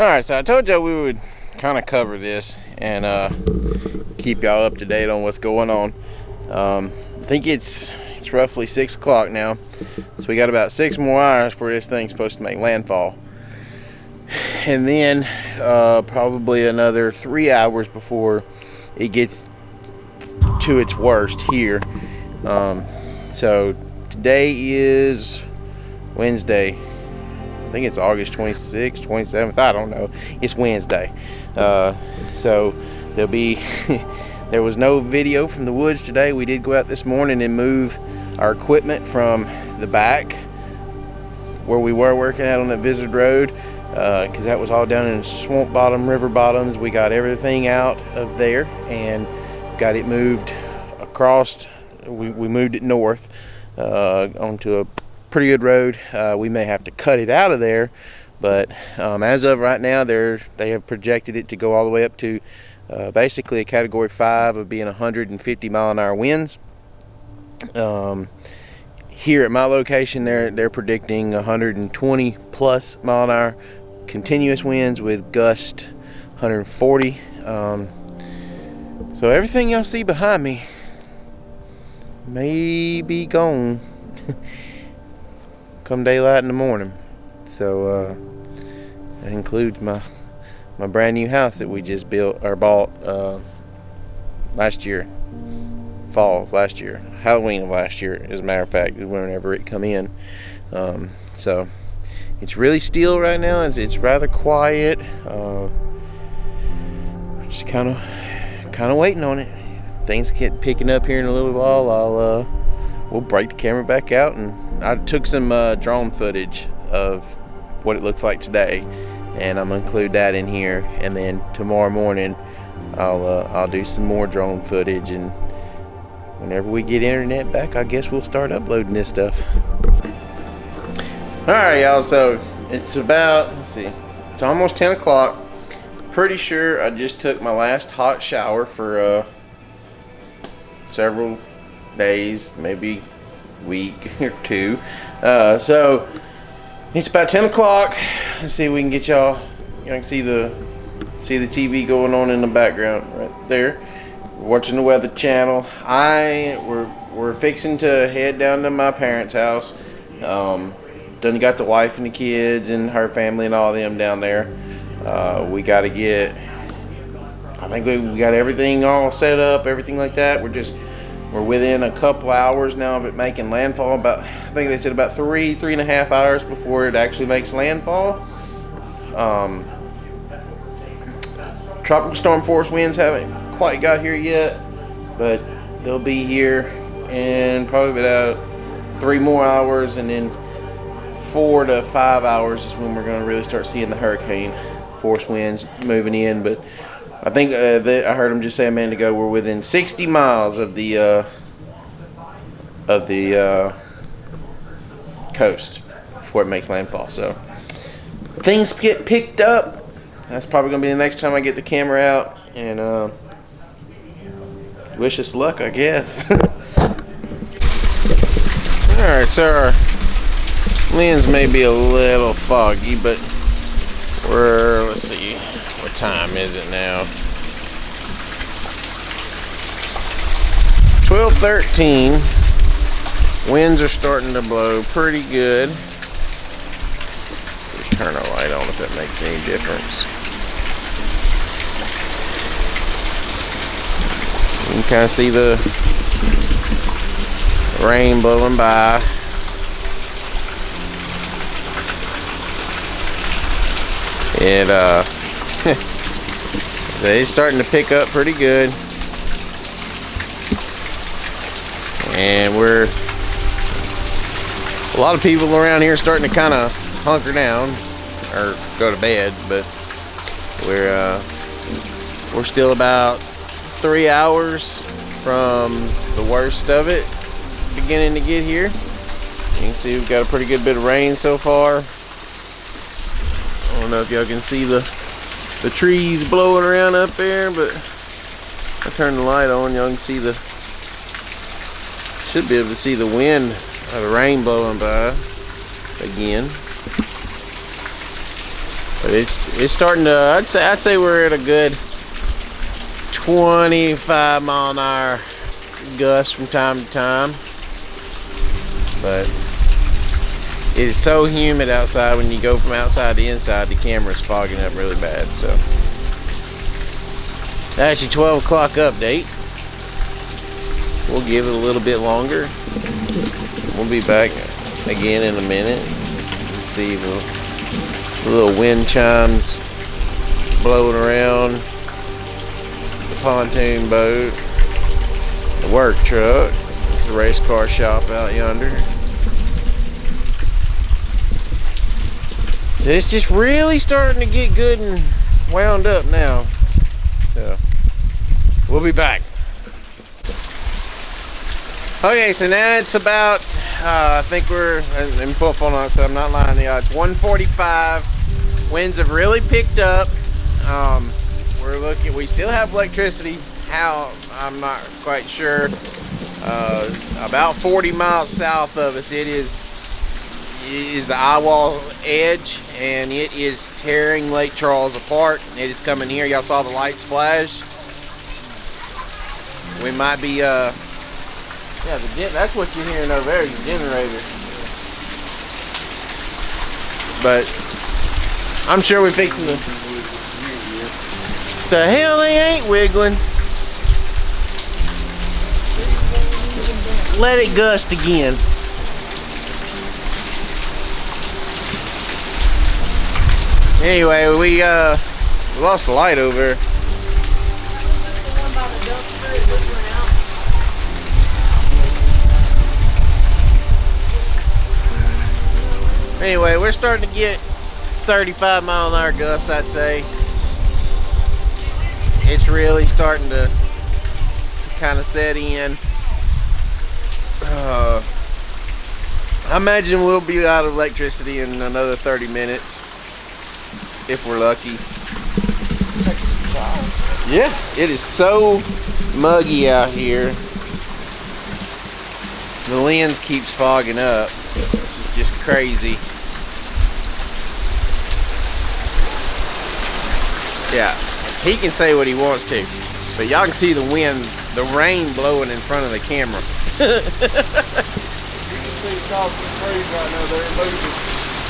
Alright, so I told y'all we would kind of cover this and keep y'all up to date on what's going on. I think it's roughly 6 o'clock now, so we got about 6 more hours before this thing's supposed to make landfall, and then probably another 3 hours before it gets to its worst here. So today is Wednesday. I think it's August 26th, 27th, I don't know. It's Wednesday. So there'll be there was no video from the woods today. We did go out this morning and move our equipment from the back where we were working out on that Visitor Road, because that was all down in swamp bottom, river bottoms. We got everything out of there and got it moved across. We moved it north onto a pretty good road. We may have to cut it out of there, but as of right now, they have projected it to go all the way up to basically a category 5 of being 150 mile-an-hour winds. Here at my location, they're predicting 120 plus mile-an-hour continuous winds with gust 140. So everything y'all see behind me may be gone come daylight in the morning. So that includes my brand new house that we just built or bought last year, fall of last year, Halloween of last year, as a matter of fact, is whenever it come in. So it's really still right now. It's rather quiet. Just kind of waiting on it. Things get picking up here in a little while. We'll break the camera back out, and I took some drone footage of what it looks like today, and I'm gonna include that in here. And then tomorrow morning, I'll do some more drone footage, and whenever we get internet back, I guess we'll start uploading this stuff. All right, y'all. So it's about, let's see, it's almost 10 o'clock. Pretty sure I just took my last hot shower for several days, maybe week or two. So it's about 10 o'clock. Let's see if we can get y'all. You can see the TV going on in the background right there. We're watching the Weather Channel. We're fixing to head down to my parents' house. Done got the wife and the kids and her family and all of them down there. We got to get, I think we got everything all set up, everything like that. We're within a couple hours now of it making landfall. I think they said about 3.5 hours before it actually makes landfall. Tropical storm force winds haven't quite got here yet, but they'll be here in probably about 3 more hours, and then 4 to 5 hours is when we're going to really start seeing the hurricane force winds moving in. But I think I heard him just say a minute ago we're within 60 miles of the coast before it makes landfall. So things get picked up. That's probably gonna be the next time I get the camera out, and wish us luck, I guess. All right, so our lens may be a little foggy, but let's see. What time is it now? 12:13. Winds are starting to blow pretty good. Just turn the light on if that makes any difference. You can kind of see the rain blowing by. It's starting to pick up pretty good, and a lot of people around here starting to kind of hunker down or go to bed, but we're still about 3 hours from the worst of it beginning to get here. You can see we've got a pretty good bit of rain so far. I don't know if y'all can see the trees blowing around up there, but I turn the light on, y'all can see should be able to see the wind or the rain blowing by again. But But it's starting to, I'd say we're at a good 25 mile an hour gust from time to time. But it is so humid outside. When you go from outside to inside, the camera's fogging up really bad. So actually 12 o'clock update. We'll give it a little bit longer. We'll be back again in a minute. Let's see the little wind chimes blowing around the pontoon boat, the work truck. There's the race car shop out yonder. So it's just really starting to get good and wound up now. So we'll be back. Okay, so now it's about, I think we're, let me pull up on it so I'm not lying to you. It's 1:45. Winds have really picked up. We're looking, we still have electricity. How, I'm not quite sure. About 40 miles south of us, it is the eyewall edge, and it is tearing Lake Charles apart. It is coming here. Y'all saw the lights flash. We might be, yeah, that's what you're hearing over there, the generator. But I'm sure we're fixing the hell they ain't wiggling. Let it gust again. Anyway, we lost the light over there. Anyway, we're starting to get 35 mile an hour gust, I'd say. It's really starting to kind of set in. I imagine we'll be out of electricity in another 30 minutes if we're lucky. Yeah, it is so muggy out here. The lens keeps fogging up, which is just crazy. Yeah, he can say what he wants to, but y'all can see the wind, the rain blowing in front of the camera. You can see across the trees right now, they're moving.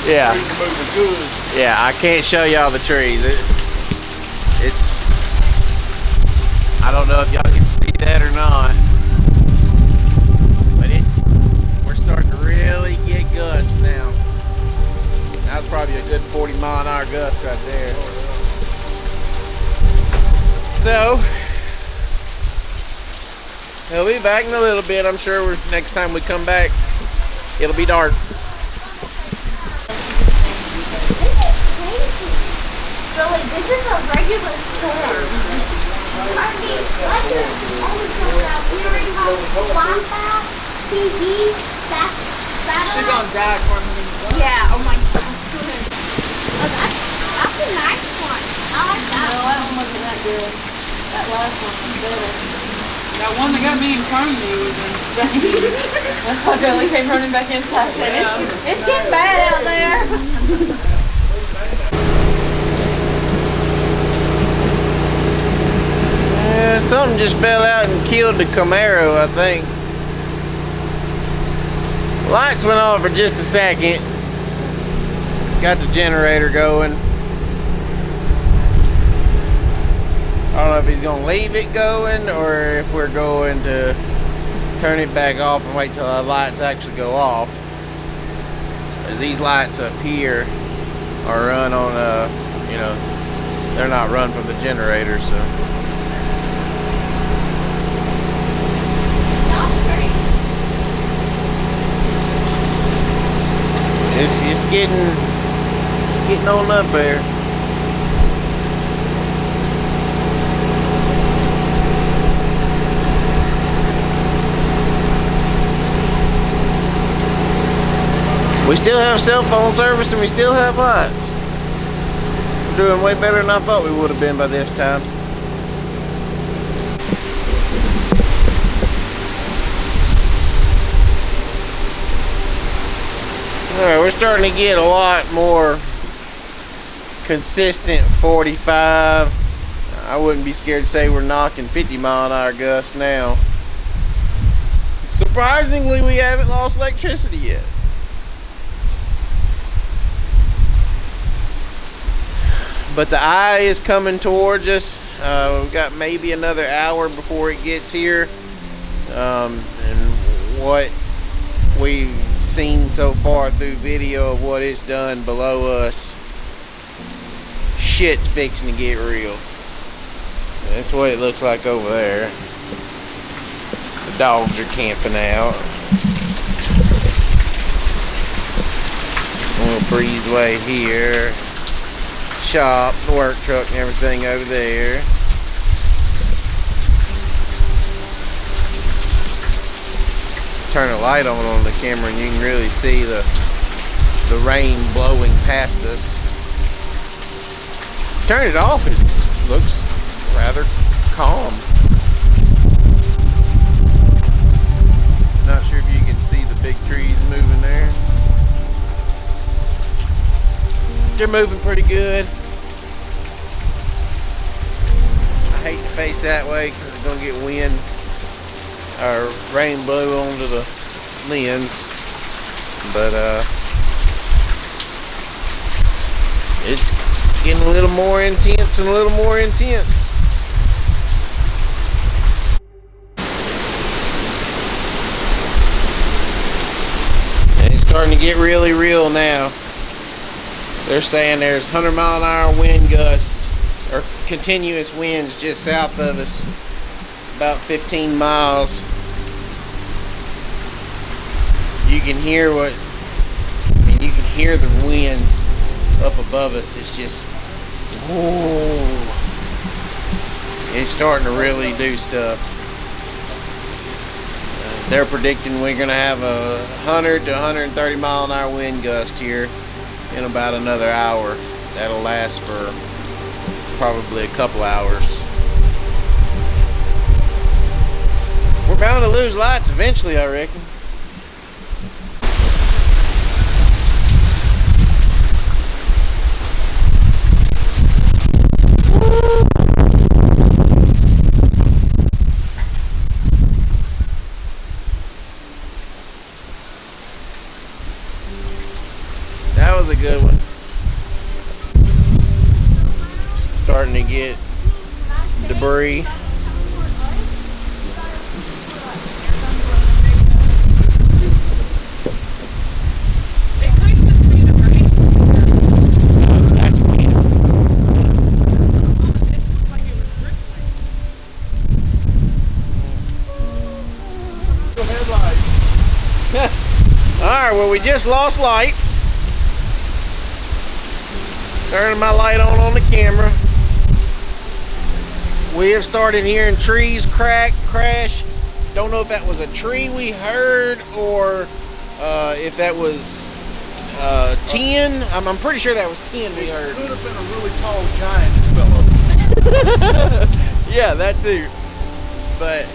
Yeah. Trees are moving good. Yeah, I can't show y'all the trees. It's, I don't know if y'all can see that or not, but we're starting to really get gusts now. That was probably a good 40 mile an hour gust right there. So, we'll be back in a little bit. I'm sure next time we come back, it'll be dark. Really, this is a regular storm. I mean, like always talking about, we already have Wi-Fi, TV, satellite. She's gonna die for me. Yeah, oh my god. Oh, that's a nice one. I like that. No, that one wasn't that good. That last one was better. That one that got me in front of me was insane. That's why Billy came running back inside. Yeah. It's getting bad out there. Yeah, something just fell out and killed the Camaro, I think. Lights went on for just a second. Got the generator going. I don't know if he's gonna leave it going or if we're going to turn it back off and wait till the lights actually go off. As these lights up here are run on you know, they're not run from the generator, so. It's getting on up there. We still have cell phone service and we still have lights. We're doing way better than I thought we would have been by this time. Alright, we're starting to get a lot more consistent 45. I wouldn't be scared to say we're knocking 50-mile-an-hour gusts now. Surprisingly, we haven't lost electricity yet. But the eye is coming towards us. We've got maybe another hour before it gets here. And what we've seen so far through video of what it's done below us, shit's fixing to get real. That's what it looks like over there. The dogs are camping out. A little breezeway here. Shop, the work truck and everything over there. Turn a light on the camera and you can really see the rain blowing past us. Turn it off, it looks rather calm. Not sure if you can see the big trees moving there. They're moving pretty good. I hate to face that way because it's going to get wind or rain blow onto the lens, but it's getting a little more intense and a little more intense. And it's starting to get really real now. They're saying there's 100-mile-an-hour wind gusts or continuous winds just south of us, about 15 miles. You can hear you can hear the winds up above us. It's just, whoa. It's starting to really do stuff. They're predicting we're going to have a 100 to 130 mile an hour wind gust here in about another hour. That'll last for probably a couple hours. We're bound to lose lights eventually, I reckon. That was a good one. Starting to get debris. Alright, well, we just lost lights. Turning my light on the camera. We have started hearing trees crack, crash. Don't know if that was a tree we heard or if that was tin. I'm pretty sure that was tin we heard. It could have been a really tall giant that fell over. Yeah, that too. But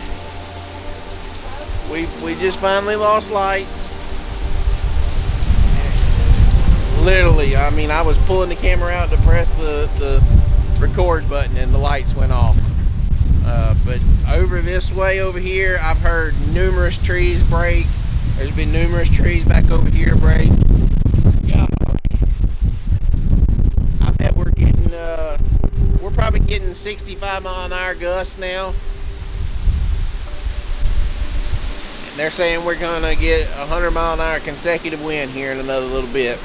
we just finally lost lights. Literally, I mean, I was pulling the camera out to press the record button and the lights went off. But over this way over here, I've heard numerous trees break. There's been numerous trees back over here break. Yeah. I bet we're getting, we're probably getting 65 mile an hour gusts now. And they're saying we're gonna get 100 mile an hour consecutive wind here in another little bit.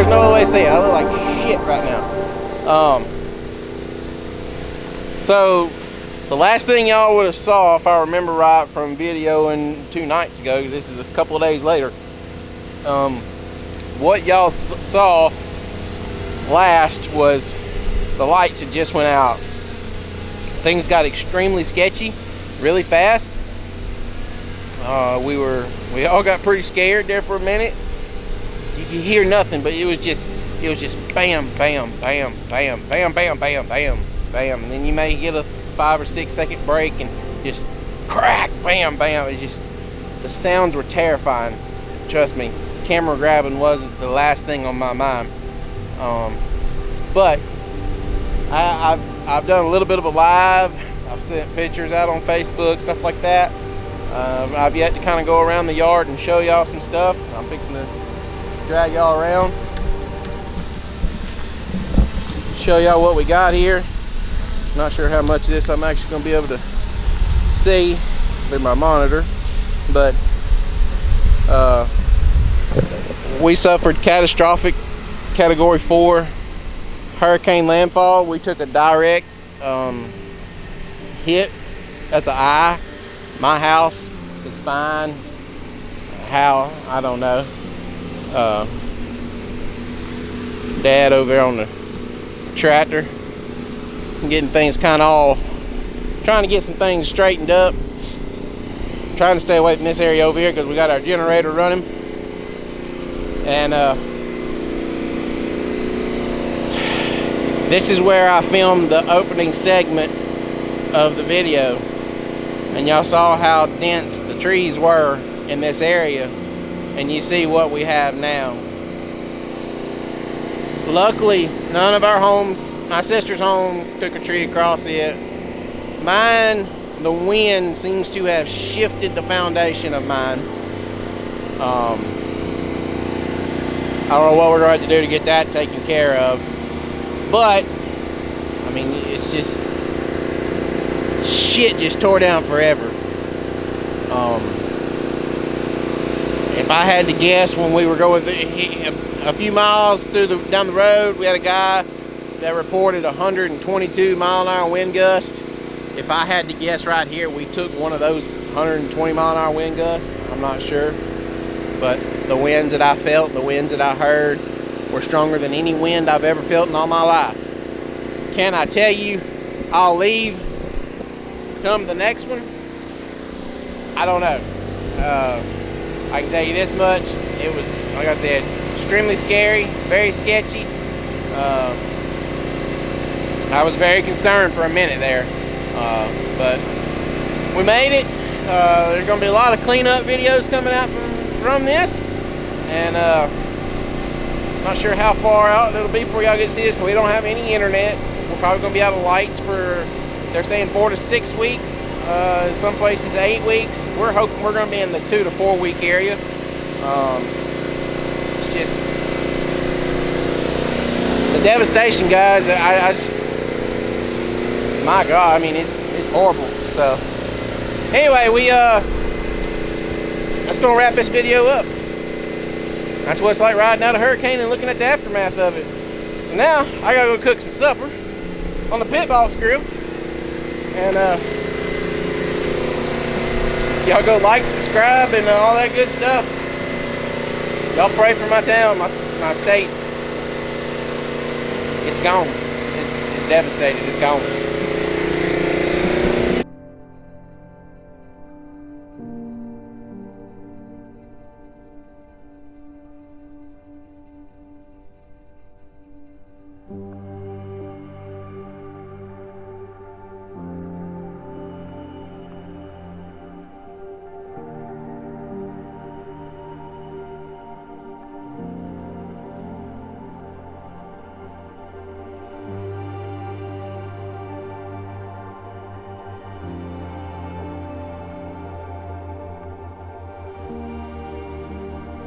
There's no other way to say it. I look like shit right now. So the last thing y'all would have saw, if I remember right, from videoing 2 nights ago, because this is a couple of days later, what y'all saw last was the lights had just went out. Things got extremely sketchy really fast. We all got pretty scared there for a minute. You could hear nothing, but it was just bam, bam, bam, bam, bam, bam, bam, bam, bam, and then you may get a 5 or 6 second break and just crack, bam, bam. It just, the sounds were terrifying. Trust me, camera grabbing was the last thing on my mind. But I've done a little bit of a live. I've sent pictures out on Facebook, stuff like that. I've yet to kind of go around the yard and show y'all some stuff. I'm fixing to drag y'all around, show y'all what we got here. Not sure how much of this I'm actually going to be able to see through my monitor, but we suffered catastrophic category 4 hurricane landfall. We took a direct hit at the eye. My house is fine. How? I don't know. Dad over there on the tractor, getting things kind of all, trying to get some things straightened up. Trying to stay away from this area over here because we got our generator running. And this is where I filmed the opening segment of the video. And y'all saw how dense the trees were in this area. And you see what we have now. Luckily, none of our homes, my sister's home took a tree across it. Mine, the wind seems to have shifted the foundation of mine. I don't know what we're going to do to get that taken care of. But, I mean, it's just, shit just tore down forever. If I had to guess, when we were going a few miles down the road, we had a guy that reported 122 mile-an-hour wind gust. If I had to guess right here, we took one of those 120 mile-an-hour wind gusts. I'm not sure, but the winds that I felt, the winds that I heard, were stronger than any wind I've ever felt in all my life. Can I tell you I'll leave come the next one? I don't know. I can tell you this much, it was, like I said, extremely scary, very sketchy. I was very concerned for a minute there, but we made it. There's going to be a lot of cleanup videos coming out from this, and not sure how far out it'll be before y'all get to see this, because we don't have any internet. We're probably going to be out of lights for, they're saying 4 to 6 weeks. In some places 8 weeks. We're hoping we're going to be in the 2 to 4 week area. It's just the devastation, guys. I just, my God, I mean, it's horrible. So anyway, that's going to wrap this video up. That's what it's like riding out a hurricane and looking at the aftermath of it. So now I gotta go cook some supper on the pit boss grill, and y'all go like, subscribe, and all that good stuff. Y'all pray for my town, my state. It's gone. It's devastated. It's gone.